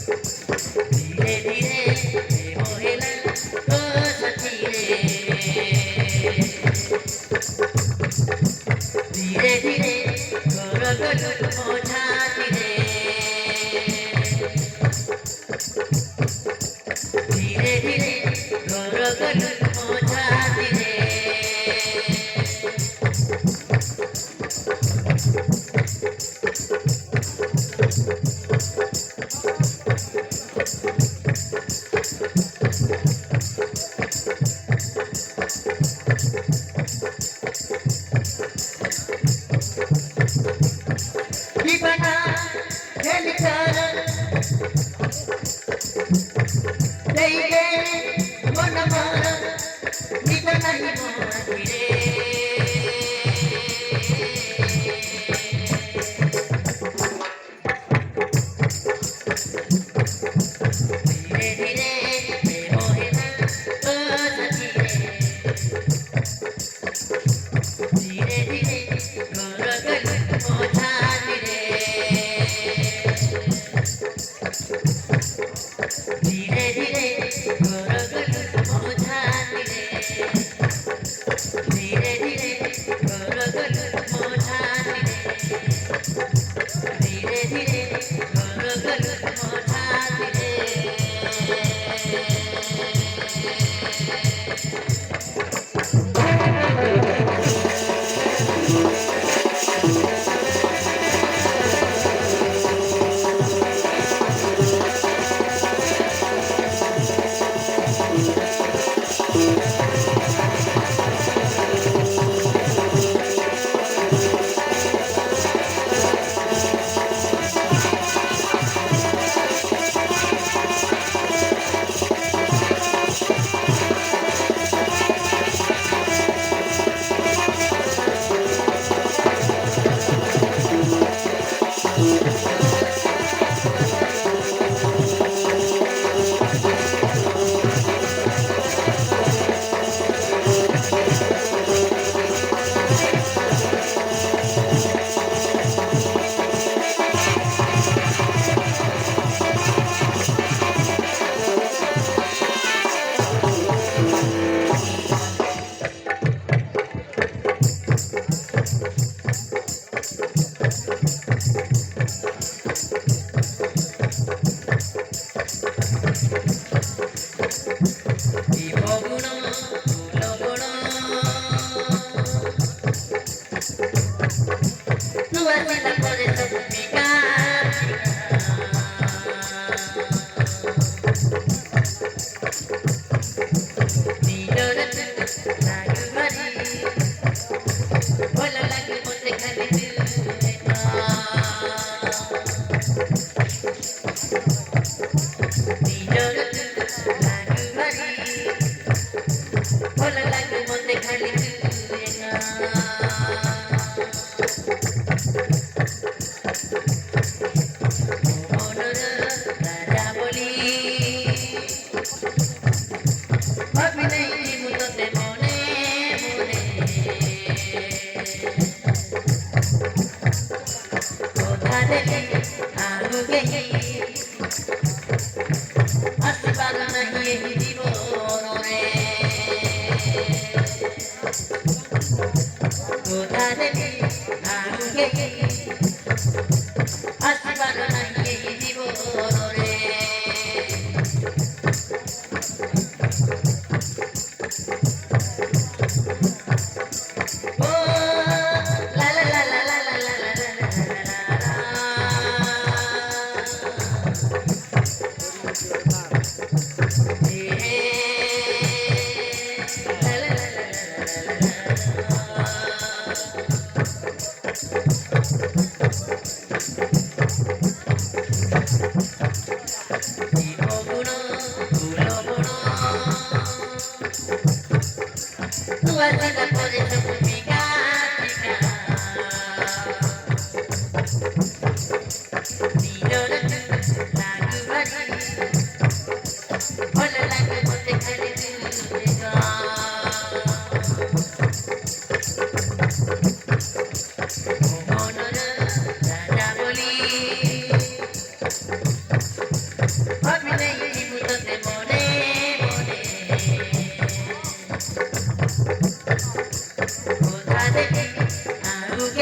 धीरे धीरे मोहेला ओ सखी रे धीरे धीरे गोर गोर मोछाती रे धीरे धीरे गोर गोर मोछाती रे दीवाना दिल कर देगे मन मार नित नहीं माती रे धीरे धीरे मोहेला ओ सखी रे धीरे धीरे गोर गोर मोछाती रे धीरे धीरे गोर गोर मोछाती रे धीरे धीरे गोर गोर मोछाती रे धीरे धीरे गोर गोर मोछाती रे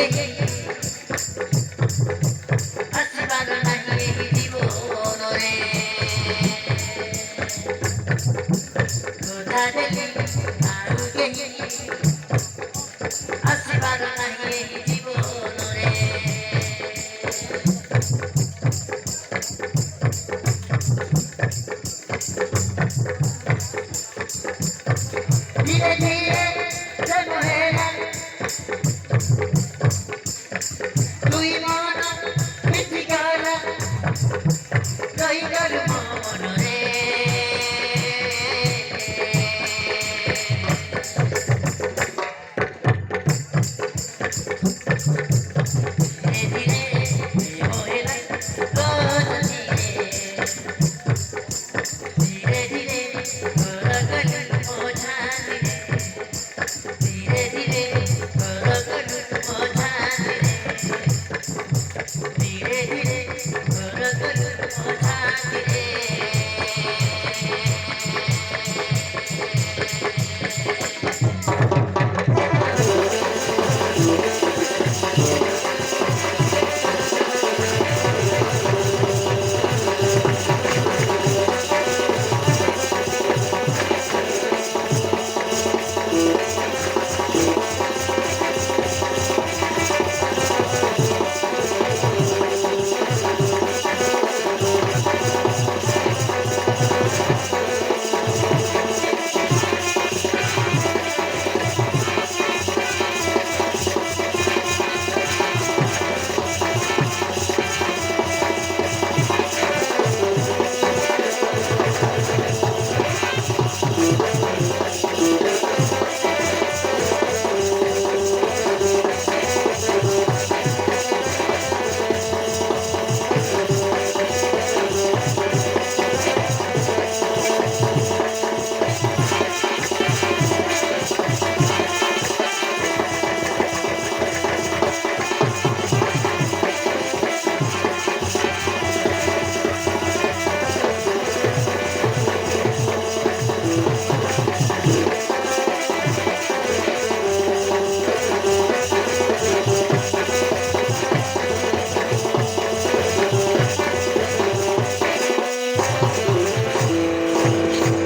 କେହି ଆସିବାର ନାହିଁ ଏହି ଜୀବନରେ କଥା ଦେଲି ଆଉ କେହି ଆସିବାର ନାହିଁ ଏହି ଜୀବନରେ ଧୀରେ ଧୀରେ ପ୍ରେମ ହେଲା ଦୁଇ ମନ ମିଶିଗଲା ରହିଗଲୁ ମନରେ ଧୀରେ ଧୀରେ ପ୍ରେମ ହେଲା ଧୀରେ ଧୀରେ ଘର ଗଲୁ ମୋ ଝାଲିରେ ଧୀରେ ଧୀରେ ଘର ଗଲୁ ମୋ ଝାଲିରେ ଧୀରେ ଧୀରେ ଘର ଗଲୁ ମୋ ଝାଲିରେ